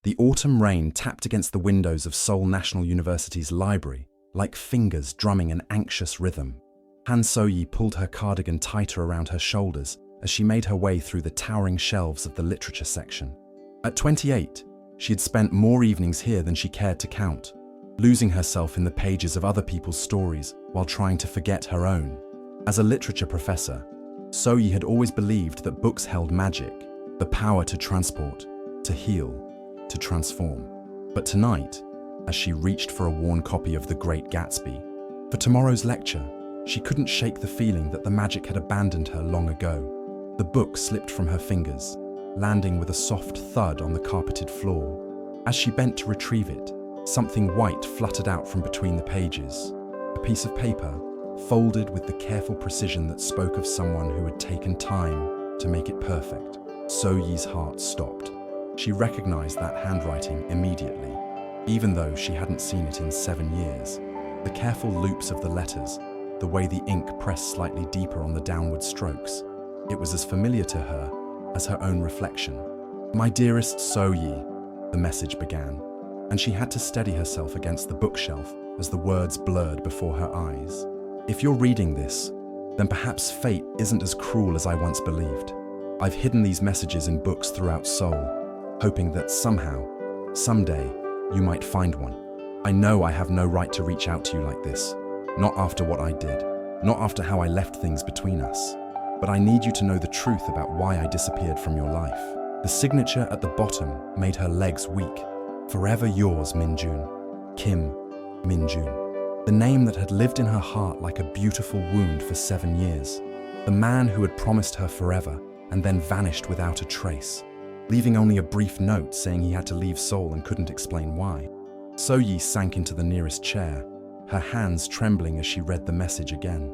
The autumn rain tapped against the windows of Seoul National University's library, like fingers drumming an anxious rhythm. Han So-yi pulled her cardigan tighter around her shoulders as she made her way through the towering shelves of the literature section. At 28, she had spent more evenings here than she cared to count, losing herself in the pages of other people's stories while trying to forget her own. As a literature professor, So-yi had always believed that books held magic, the power to transport, to heal, to transform. But tonight, as she reached for a worn copy of The Great Gatsby, for tomorrow's lecture, she couldn't shake the feeling that the magic had abandoned her long ago. The book slipped from her fingers, landing with a soft thud on the carpeted floor. As she bent to retrieve it, something white fluttered out from between the pages. A piece of paper, folded with the careful precision that spoke of someone who had taken time to make it perfect. So-yi's heart stopped. She recognized that handwriting immediately, even though she hadn't seen it in 7 years. The careful loops of the letters, the way the ink pressed slightly deeper on the downward strokes, it was as familiar to her as her own reflection. "My dearest So-yi," the message began, and she had to steady herself against the bookshelf as the words blurred before her eyes. "If you're reading this, then perhaps fate isn't as cruel as I once believed. I've hidden these messages in books throughout Seoul, hoping that somehow, someday, you might find one. I know I have no right to reach out to you like this, not after what I did, not after how I left things between us. But I need you to know the truth about why I disappeared from your life." The signature at the bottom made her legs weak. "Forever yours, Min-jun. Kim Min-jun." The name that had lived in her heart like a beautiful wound for 7 years. The man who had promised her forever and then vanished without a trace, leaving only a brief note saying he had to leave Seoul and couldn't explain why. So-yi sank into the nearest chair, her hands trembling as she read the message again.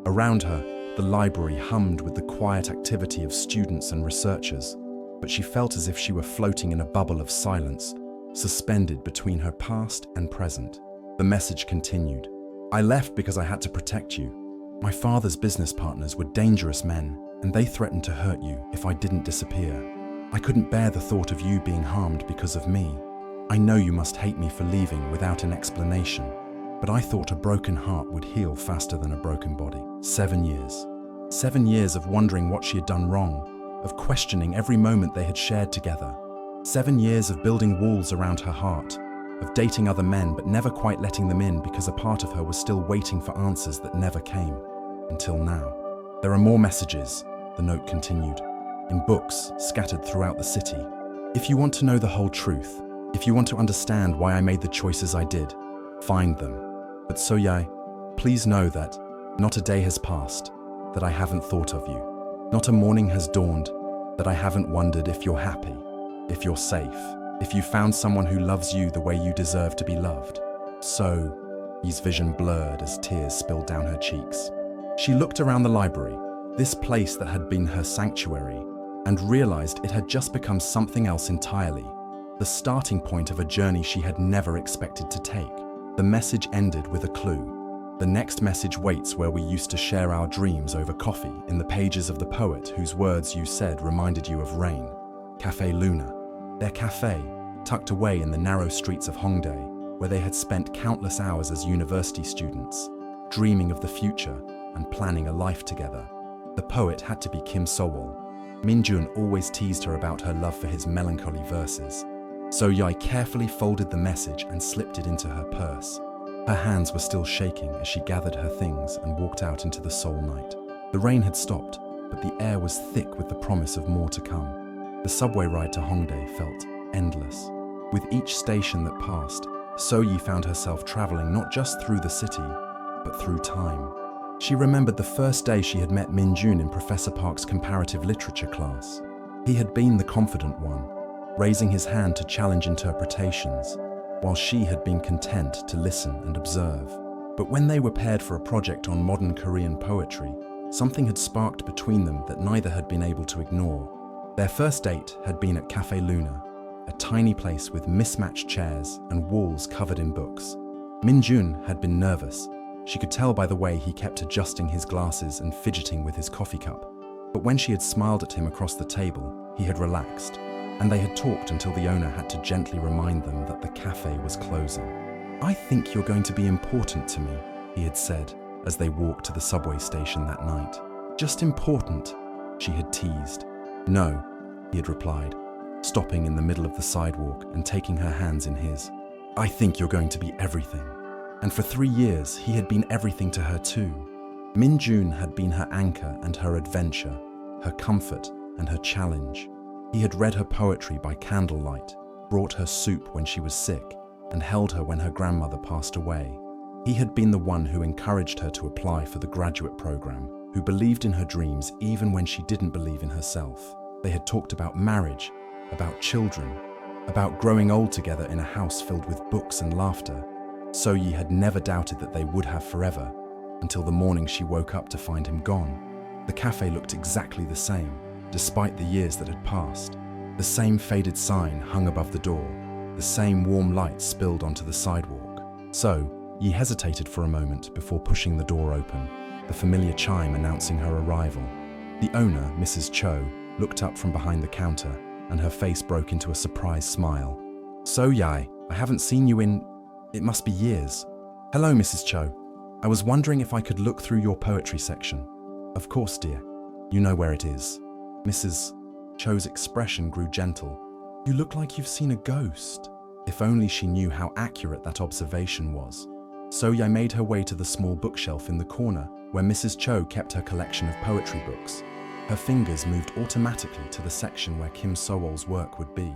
Around her, the library hummed with the quiet activity of students and researchers, but she felt as if she were floating in a bubble of silence, suspended between her past and present. The message continued. "I left because I had to protect you. My father's business partners were dangerous men, and they threatened to hurt you if I didn't disappear. I couldn't bear the thought of you being harmed because of me. I know you must hate me for leaving without an explanation, but I thought a broken heart would heal faster than a broken body." 7 years. 7 years of wondering what she had done wrong, of questioning every moment they had shared together. 7 years of building walls around her heart, of dating other men but never quite letting them in because a part of her was still waiting for answers that never came. Until now. "There are more messages," the note continued, "in books scattered throughout the city. If you want to know the whole truth, if you want to understand why I made the choices I did, find them. But So-yi, please know that not a day has passed that I haven't thought of you. Not a morning has dawned that I haven't wondered if you're happy, if you're safe, if you found someone who loves you the way you deserve to be loved." So-yi's vision blurred as tears spilled down her cheeks. She looked around the library, this place that had been her sanctuary, and realized it had just become something else entirely, the starting point of a journey she had never expected to take. The message ended with a clue. "The next message waits where we used to share our dreams over coffee in the pages of the poet whose words you said reminded you of rain. Café Luna." Their café, tucked away in the narrow streets of Hongdae, where they had spent countless hours as university students, dreaming of the future and planning a life together. The poet had to be Kim So-wol. Min-jun always teased her about her love for his melancholy verses. So-yi carefully folded the message and slipped it into her purse. Her hands were still shaking as she gathered her things and walked out into the Seoul night. The rain had stopped, but the air was thick with the promise of more to come. The subway ride to Hongdae felt endless. With each station that passed, So-yi found herself traveling not just through the city, but through time. She remembered the first day she had met Min-jun in Professor Park's comparative literature class. He had been the confident one, raising his hand to challenge interpretations, while she had been content to listen and observe. But when they were paired for a project on modern Korean poetry, something had sparked between them that neither had been able to ignore. Their first date had been at Café Luna, a tiny place with mismatched chairs and walls covered in books. Min-jun had been nervous. She could tell by the way he kept adjusting his glasses and fidgeting with his coffee cup. But when she had smiled at him across the table, he had relaxed. and they had talked until the owner had to gently remind them that the cafe was closing. "I think you're going to be important to me," he had said as they walked to the subway station that night. "Just important," she had teased. "No," he had replied, stopping in the middle of the sidewalk and taking her hands in his. "I think you're going to be everything." And for 3 years, he had been everything to her too. Min-jun had been her anchor and her adventure, her comfort and her challenge. He had read her poetry by candlelight, brought her soup when she was sick, and held her when her grandmother passed away. He had been the one who encouraged her to apply for the graduate program, who believed in her dreams even when she didn't believe in herself. They had talked about marriage, about children, about growing old together in a house filled with books and laughter. So-yi had never doubted that they would have forever, until the morning she woke up to find him gone. The cafe looked exactly the same, despite the years that had passed. The same faded sign hung above the door, the same warm light spilled onto the sidewalk. So-yi hesitated for a moment before pushing the door open, the familiar chime announcing her arrival. The owner, Mrs. Cho, looked up from behind the counter, and her face broke into a surprised smile. "So-yi, I haven't seen you in... it must be years." "Hello, Mrs. Cho. I was wondering if I could look through your poetry section." "Of course, dear. You know where it is." Mrs. Cho's expression grew gentle. "You look like you've seen a ghost." If only she knew how accurate that observation was. So-yi made her way to the small bookshelf in the corner where Mrs. Cho kept her collection of poetry books. Her fingers moved automatically to the section where Kim So-ol's work would be.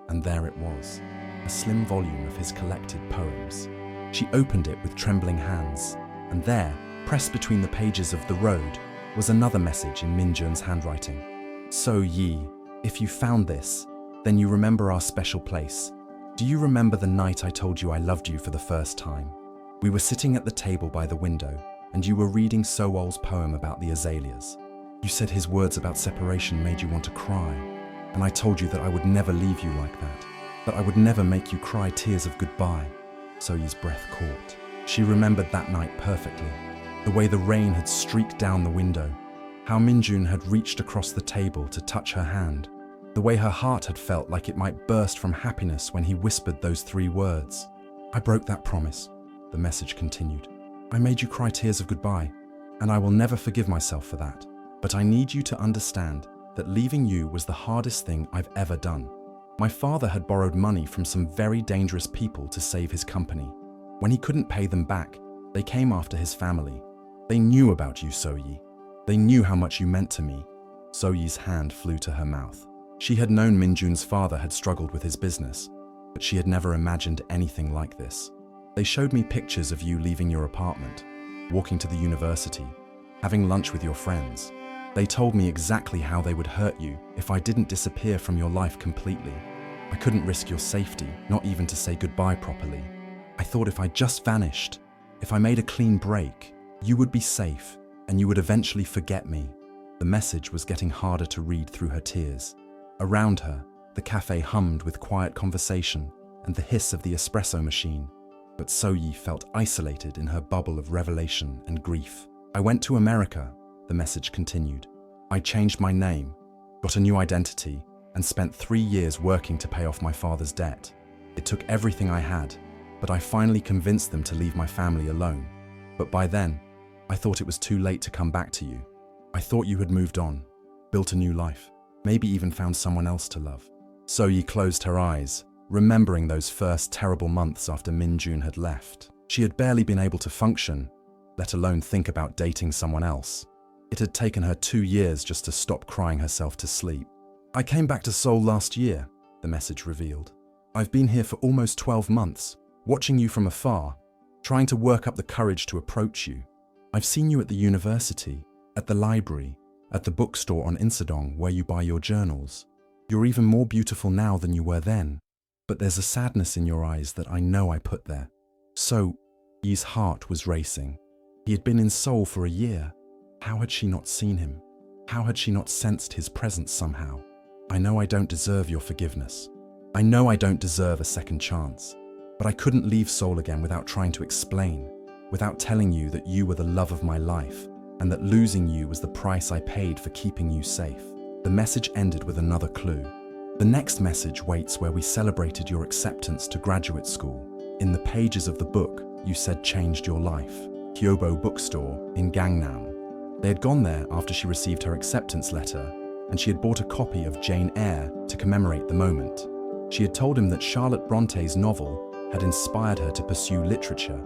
And there it was, a slim volume of his collected poems. She opened it with trembling hands, and there, pressed between the pages of The Road, was another message in Min-jun's handwriting. "So-yi, if you found this, then you remember our special place. Do you remember the night I told you I loved you for the first time? We were sitting at the table by the window, and you were reading So-ol's poem about the azaleas. You said his words about separation made you want to cry, and I told you that I would never leave you like that I would never make you cry tears of goodbye." So-yi's breath caught. She remembered that night perfectly, the way the rain had streaked down the window, how Min-jun had reached across the table to touch her hand, the way her heart had felt like it might burst from happiness when he whispered those 3 words. "I broke that promise," the message continued. "I made you cry tears of goodbye, and I will never forgive myself for that. But I need you to understand that leaving you was the hardest thing I've ever done. My father had borrowed money from some very dangerous people to save his company. When he couldn't pay them back, they came after his family. They knew about you, So-yi. They knew how much you meant to me." So-yi's hand flew to her mouth. She had known Min-jun's father had struggled with his business, but she had never imagined anything like this. "They showed me pictures of you leaving your apartment, walking to the university, having lunch with your friends. They told me exactly how they would hurt you if I didn't disappear from your life completely. I couldn't risk your safety, not even to say goodbye properly. I thought if I just vanished, if I made a clean break, you would be safe and you would eventually forget me." The message was getting harder to read through her tears. Around her, the cafe hummed with quiet conversation and the hiss of the espresso machine. But So-yi felt isolated in her bubble of revelation and grief. "I went to America," the message continued. "I changed my name, got a new identity, and spent 3 years working to pay off my father's debt. It took everything I had, but I finally convinced them to leave my family alone. But by then, I thought it was too late to come back to you. I thought you had moved on, built a new life, maybe even found someone else to love." So-yi closed her eyes, remembering those first terrible months after Min-jun had left. She had barely been able to function, let alone think about dating someone else. It had taken her 2 years just to stop crying herself to sleep. "I came back to Seoul last year," the message revealed. "I've been here for almost 12 months, watching you from afar, trying to work up the courage to approach you. I've seen you at the university, at the library, at the bookstore on Insadong where you buy your journals. You're even more beautiful now than you were then, but there's a sadness in your eyes that I know I put there." So-yi's heart was racing. He had been in Seoul for a year. How had she not seen him? How had she not sensed his presence somehow? "I know I don't deserve your forgiveness. I know I don't deserve a second chance. But I couldn't leave Seoul again without trying to explain, without telling you that you were the love of my life, and that losing you was the price I paid for keeping you safe." The message ended with another clue. The next message waits where we celebrated your acceptance to graduate school. In the pages of the book you said changed your life. Kyobo bookstore in Gangnam. They had gone there after she received her acceptance letter, and she had bought a copy of Jane Eyre to commemorate the moment. She had told him that Charlotte Bronte's novel had inspired her to pursue literature,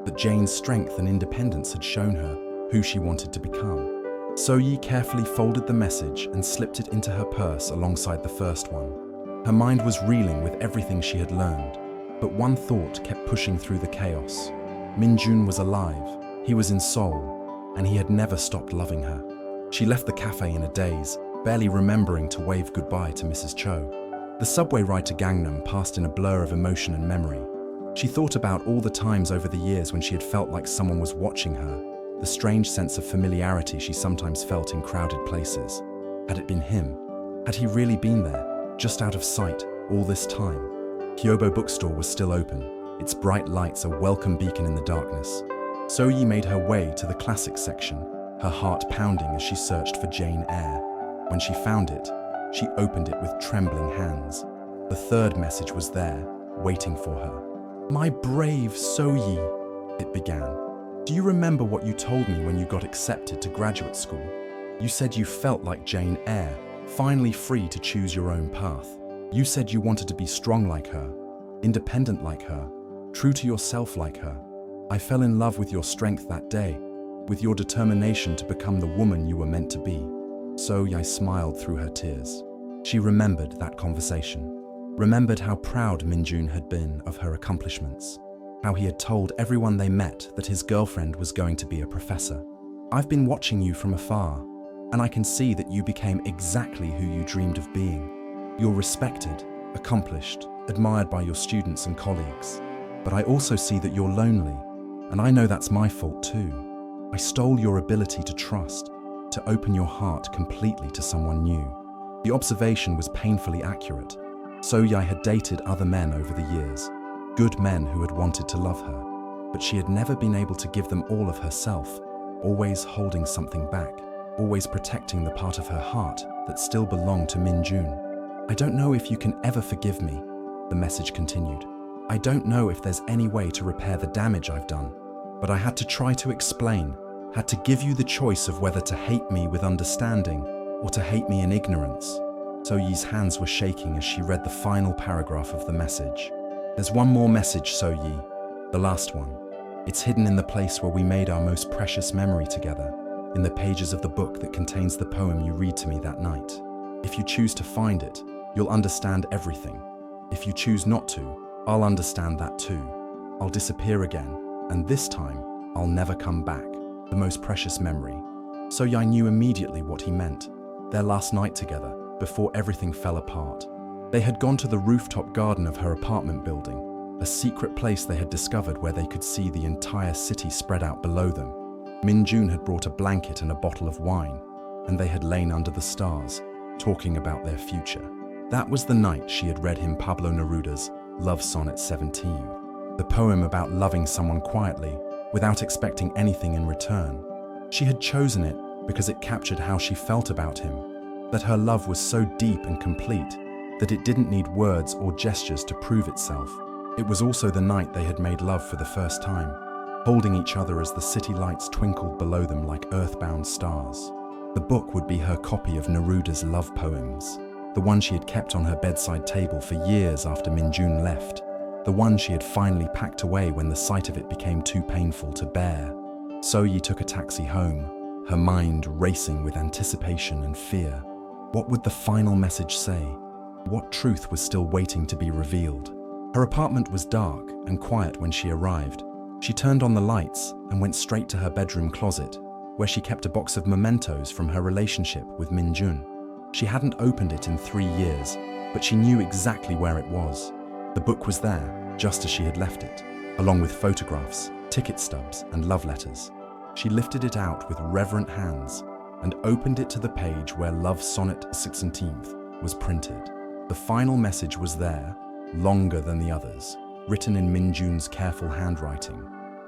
that Jane's strength and independence had shown her who she wanted to become. So-yi carefully folded the message and slipped it into her purse alongside the first one. Her mind was reeling with everything she had learned, but one thought kept pushing through the chaos. Min-jun was alive, he was in Seoul, and he had never stopped loving her. She left the cafe in a daze, barely remembering to wave goodbye to Mrs. Cho. The subway ride to Gangnam passed in a blur of emotion and memory. She thought about all the times over the years when she had felt like someone was watching her, the strange sense of familiarity she sometimes felt in crowded places. Had it been him? Had he really been there, just out of sight, all this time? Kyobo bookstore was still open, its bright lights a welcome beacon in the darkness. So-yi made her way to the classics section, her heart pounding as she searched for Jane Eyre. When she found it, she opened it with trembling hands. The third message was there, waiting for her. "My brave So-yi," it began. "Do you remember what you told me when you got accepted to graduate school? You said you felt like Jane Eyre, finally free to choose your own path. You said you wanted to be strong like her, independent like her, true to yourself like her. I fell in love with your strength that day, with your determination to become the woman you were meant to be." So-yi smiled through her tears. She remembered that conversation, remembered how proud Min-jun had been of her accomplishments, how he had told everyone they met that his girlfriend was going to be a professor. "I've been watching you from afar, and I can see that you became exactly who you dreamed of being. You're respected, accomplished, admired by your students and colleagues. But I also see that you're lonely, and I know that's my fault too. I stole your ability to trust, to open your heart completely to someone new." The observation was painfully accurate. So-yi had dated other men over the years, good men who had wanted to love her, but she had never been able to give them all of herself, always holding something back, always protecting the part of her heart that still belonged to Min-jun. "I don't know if you can ever forgive me," the message continued. "I don't know if there's any way to repair the damage I've done, but I had to try to explain, had to give you the choice of whether to hate me with understanding or to hate me in ignorance." So-yi's hands were shaking as she read the final paragraph of the message. "There's one more message, So-yi, the last one. It's hidden in the place where we made our most precious memory together, in the pages of the book that contains the poem you read to me that night. If you choose to find it, you'll understand everything. If you choose not to, I'll understand that too. I'll disappear again, and this time, I'll never come back. The most precious memory." So-yi knew immediately what he meant. Their last night together, before everything fell apart. They had gone to the rooftop garden of her apartment building, a secret place they had discovered where they could see the entire city spread out below them. Min-jun had brought a blanket and a bottle of wine, and they had lain under the stars, talking about their future. That was the night she had read him Pablo Neruda's Love Sonnet 17, the poem about loving someone quietly, without expecting anything in return. She had chosen it because it captured how she felt about him, that her love was so deep and complete that it didn't need words or gestures to prove itself. It was also the night they had made love for the first time, holding each other as the city lights twinkled below them like earthbound stars. The book would be her copy of Neruda's love poems, the one she had kept on her bedside table for years after Min-jun left, the one she had finally packed away when the sight of it became too painful to bear. So-yi took a taxi home, her mind racing with anticipation and fear. What would the final message say? What truth was still waiting to be revealed? Her apartment was dark and quiet when she arrived. She turned on the lights and went straight to her bedroom closet, where she kept a box of mementos from her relationship with Min-jun. She hadn't opened it in 3 years, but she knew exactly where it was. The book was there, just as she had left it, along with photographs, ticket stubs, and love letters. She lifted it out with reverent hands and opened it to the page where Love Sonnet 16th was printed. The final message was there, longer than the others, written in Min-jun's careful handwriting.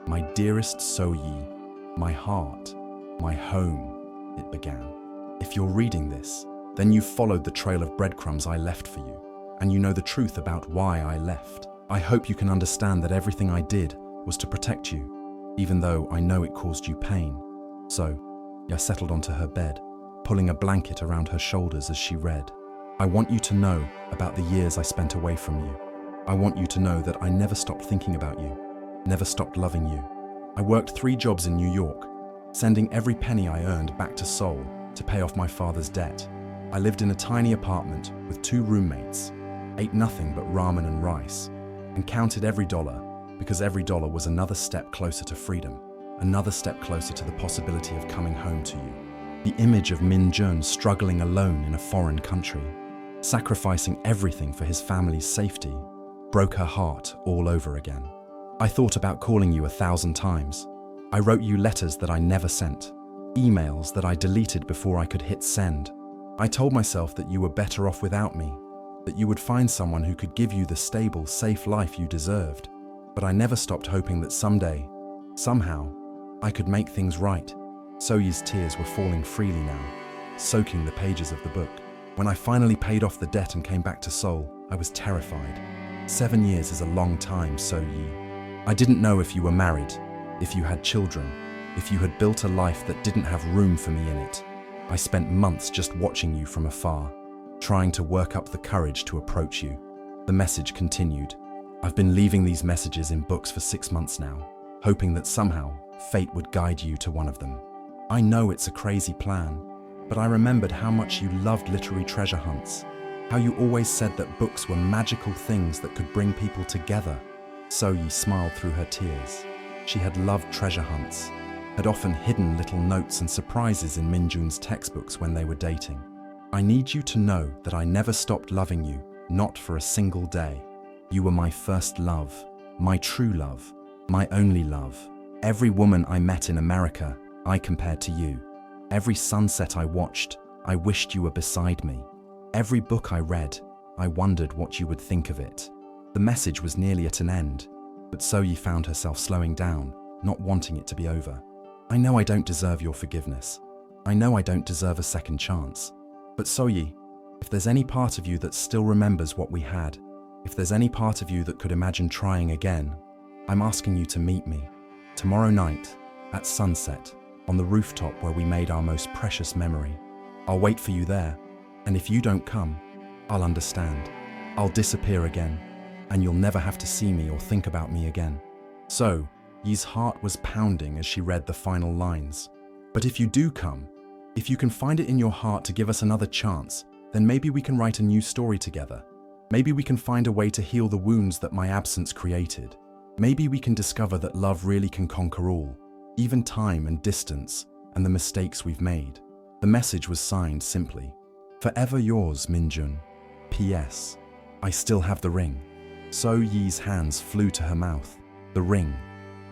"My dearest So-yi, my heart, my home," it began. "If you're reading this, Then you followed the trail of breadcrumbs I left for you, and you know the truth about why I left. I hope you can understand that everything I did was to protect you, even though I know it caused you pain. So, I settled onto her bed, pulling a blanket around her shoulders as she read. I want you to know about the years I spent away from you. I want you to know that I never stopped thinking about you, never stopped loving you. I worked 3 jobs in New York, sending every penny I earned back to Seoul to pay off my father's debt. I lived in a tiny apartment with 2 roommates, ate nothing but ramen and rice, and counted every dollar because every dollar was another step closer to freedom, another step closer to the possibility of coming home to you. The image of Min Jun struggling alone in a foreign country, sacrificing everything for his family's safety, broke her heart all over again. I thought about calling you 1,000 times. I wrote you letters that I never sent, emails that I deleted before I could hit send. I told myself that you were better off without me, that you would find someone who could give you the stable, safe life you deserved. But I never stopped hoping that someday, somehow, I could make things right. Soyi's tears were falling freely now, soaking the pages of the book. When I finally paid off the debt and came back to Seoul, I was terrified. 7 years is a long time, Soyi. I didn't know if you were married, if you had children, if you had built a life that didn't have room for me in it. I spent months just watching you from afar, trying to work up the courage to approach you. The message continued. I've been leaving these messages in books for 6 months now, hoping that somehow fate would guide you to one of them. I know it's a crazy plan, but I remembered how much you loved literary treasure hunts, how you always said that books were magical things that could bring people together. Soyi smiled through her tears. She had loved treasure hunts, had often hidden little notes and surprises in Minjun's textbooks when they were dating. I need you to know that I never stopped loving you, not for a single day. You were my first love, my true love, my only love. Every woman I met in America, I compared to you. Every sunset I watched, I wished you were beside me. Every book I read, I wondered what you would think of it. The message was nearly at an end, but Soyi found herself slowing down, not wanting it to be over. I know I don't deserve your forgiveness. I know I don't deserve a second chance. But Soyi, if there's any part of you that still remembers what we had, if there's any part of you that could imagine trying again, I'm asking you to meet me, tomorrow night, at sunset, on the rooftop where we made our most precious memory. I'll wait for you there, and if you don't come, I'll understand. I'll disappear again, and you'll never have to see me or think about me again. So, Yi's heart was pounding as she read the final lines. But if you do come, if you can find it in your heart to give us another chance, then maybe we can write a new story together. Maybe we can find a way to heal the wounds that my absence created. Maybe we can discover that love really can conquer all, even time and distance, and the mistakes we've made. The message was signed simply, "Forever yours, Minjun. P.S. I still have the ring." Soyi's hands flew to her mouth. The ring.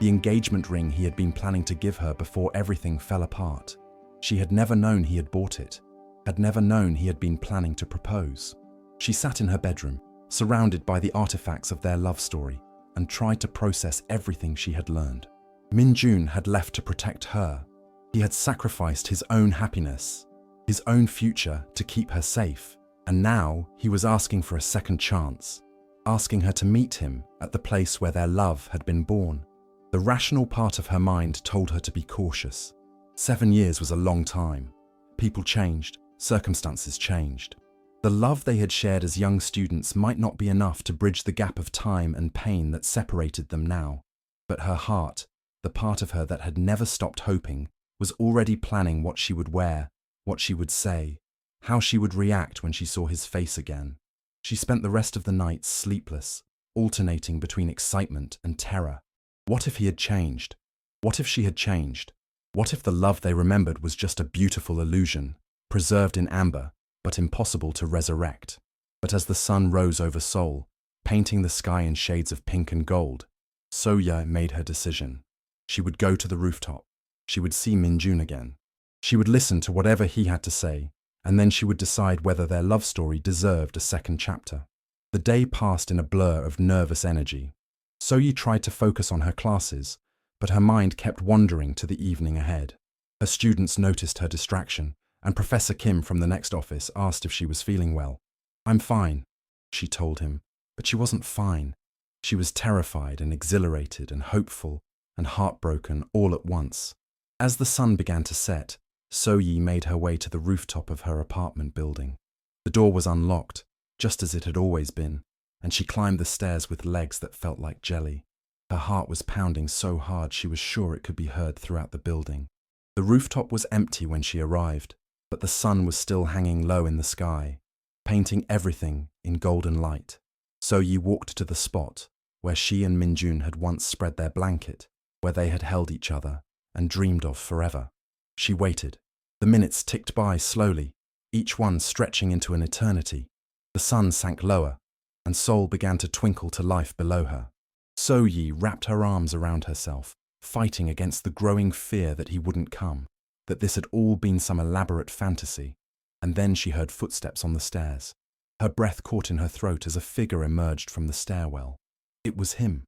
The engagement ring he had been planning to give her before everything fell apart. She had never known he had bought it, had never known he had been planning to propose. She sat in her bedroom, surrounded by the artifacts of their love story, and tried to process everything she had learned. Minjun had left to protect her. He had sacrificed his own happiness, his own future to keep her safe, and now he was asking for a second chance, asking her to meet him at the place where their love had been born. The rational part of her mind told her to be cautious. 7 years was a long time. People changed, circumstances changed. The love they had shared as young students might not be enough to bridge the gap of time and pain that separated them now. But her heart, the part of her that had never stopped hoping, was already planning what she would wear, what she would say, how she would react when she saw his face again. She spent the rest of the night sleepless, alternating between excitement and terror. What if he had changed? What if she had changed? What if the love they remembered was just a beautiful illusion, preserved in amber, but impossible to resurrect? But as the sun rose over Seoul, painting the sky in shades of pink and gold, Soya made her decision. She would go to the rooftop. She would see Minjun again. She would listen to whatever he had to say, and then she would decide whether their love story deserved a second chapter. The day passed in a blur of nervous energy. Soyi tried to focus on her classes, but her mind kept wandering to the evening ahead. Her students noticed her distraction and Professor Kim from the next office asked if she was feeling well. "I'm fine," she told him, but she wasn't fine. She was terrified and exhilarated and hopeful and heartbroken all at once. As the sun began to set, So-yi made her way to the rooftop of her apartment building. The door was unlocked, just as it had always been, and she climbed the stairs with legs that felt like jelly. Her heart was pounding so hard she was sure it could be heard throughout the building. The rooftop was empty when she arrived, but the sun was still hanging low in the sky, painting everything in golden light. So-yi walked to the spot where she and Min-jun had once spread their blanket, where they had held each other and dreamed of forever. She waited. The minutes ticked by slowly, each one stretching into an eternity. The sun sank lower, and Seoul began to twinkle to life below her. So-yi wrapped her arms around herself, fighting against the growing fear that he wouldn't come, that this had all been some elaborate fantasy. And then she heard footsteps on the stairs. Her breath caught in her throat as a figure emerged from the stairwell. It was him,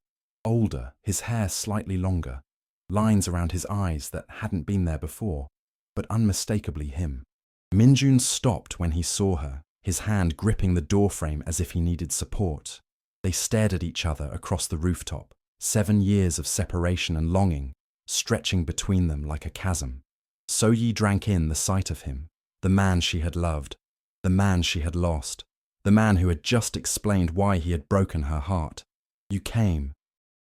older, his hair slightly longer, lines around his eyes that hadn't been there before, but unmistakably him. Min-jun stopped when he saw her, his hand gripping the doorframe as if he needed support. They stared at each other across the rooftop, 7 years of separation and longing, stretching between them like a chasm. So-yi drank in the sight of him, the man she had loved, the man she had lost, the man who had just explained why he had broken her heart. "You came,"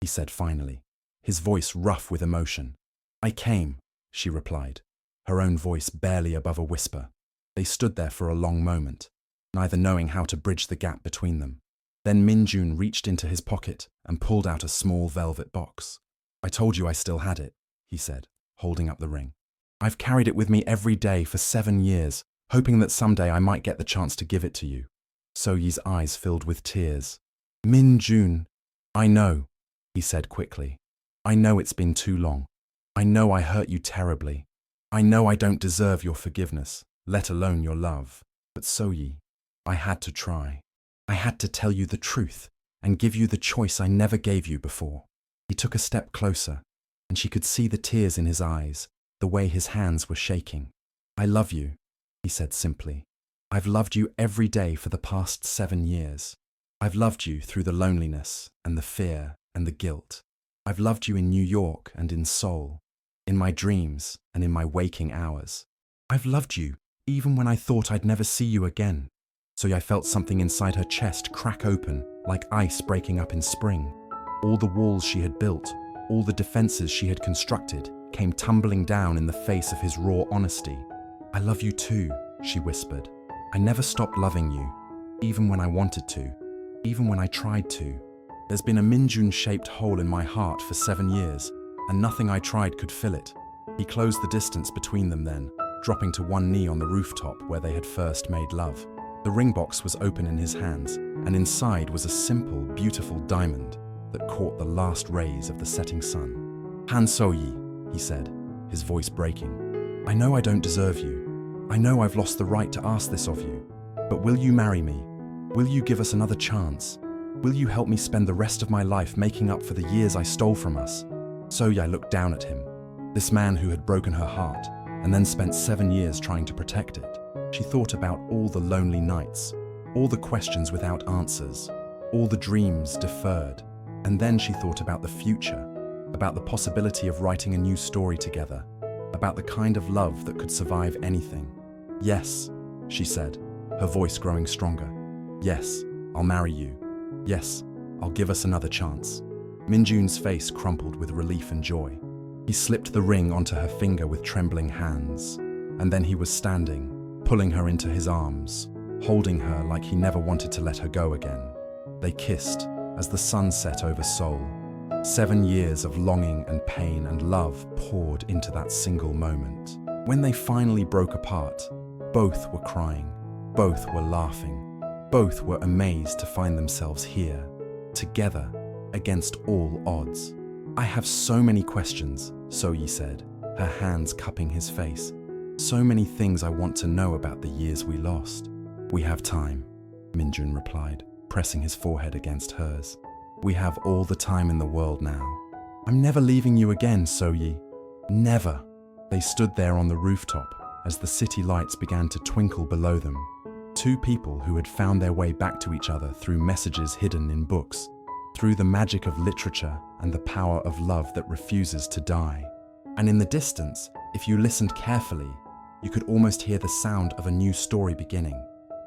he said finally, his voice rough with emotion. "I came," she replied, her own voice barely above a whisper. They stood there for a long moment, neither knowing how to bridge the gap between them. Then Min-jun reached into his pocket and pulled out a small velvet box. "I told you I still had it," he said, holding up the ring. "I've carried it with me every day for 7 years, hoping that someday I might get the chance to give it to you." So-yi's eyes filled with tears. "Min-jun, I know," he said quickly. "I know it's been too long. I know I hurt you terribly. I know I don't deserve your forgiveness, let alone your love. But So-yi, I had to try. I had to tell you the truth and give you the choice I never gave you before." He took a step closer, and she could see the tears in his eyes, the way his hands were shaking. "I love you," he said simply. "I've loved you every day for the past 7 years. I've loved you through the loneliness and the fear and the guilt. I've loved you in New York and in Seoul, in my dreams and in my waking hours. I've loved you even when I thought I'd never see you again." So I felt something inside her chest crack open like ice breaking up in spring. All the walls she had built, all the defenses she had constructed, came tumbling down in the face of his raw honesty. "I love you too," she whispered. "I never stopped loving you, even when I wanted to, even when I tried to. There's been a Min-jun-shaped hole in my heart for 7 years, and nothing I tried could fill it." He closed the distance between them then, dropping to one knee on the rooftop where they had first made love. The ring box was open in his hands, and inside was a simple, beautiful diamond that caught the last rays of the setting sun. "Han So-yi," he said, his voice breaking. "I know I don't deserve you. I know I've lost the right to ask this of you. But will you marry me? Will you give us another chance? Will you help me spend the rest of my life making up for the years I stole from us?" So-yi looked down at him, this man who had broken her heart, and then spent 7 years trying to protect it. She thought about all the lonely nights, all the questions without answers, all the dreams deferred. And then she thought about the future, about the possibility of writing a new story together, about the kind of love that could survive anything. "Yes," she said, her voice growing stronger. "Yes, I'll marry you. Yes, I'll give us another chance." Min-jun's face crumpled with relief and joy. He slipped the ring onto her finger with trembling hands, and then he was standing, pulling her into his arms, holding her like he never wanted to let her go again. They kissed as the sun set over Seoul. 7 years of longing and pain and love poured into that single moment. When they finally broke apart, both were crying, both were laughing, both were amazed to find themselves here, together, against all odds. "I have so many questions," So-yi said, her hands cupping his face. "So many things I want to know about the years we lost." "We have time," Min-jun replied, pressing his forehead against hers. "We have all the time in the world now. I'm never leaving you again, So-yi. Never." They stood there on the rooftop, as the city lights began to twinkle below them. Two people who had found their way back to each other through messages hidden in books, through the magic of literature and the power of love that refuses to die. And in the distance, if you listened carefully, you could almost hear the sound of a new story beginning.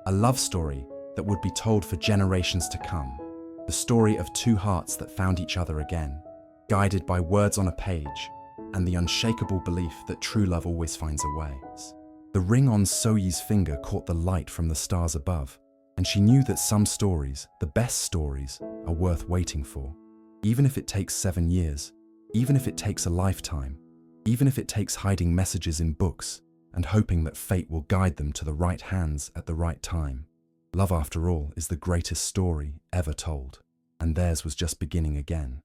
A love story that would be told for generations to come. The story of two hearts that found each other again, guided by words on a page and the unshakable belief that true love always finds a way. The ring on So-yi's finger caught the light from the stars above, and she knew that some stories, the best stories, are worth waiting for. Even if it takes 7 years, even if it takes a lifetime, even if it takes hiding messages in books and hoping that fate will guide them to the right hands at the right time. Love, after all, is the greatest story ever told, and theirs was just beginning again.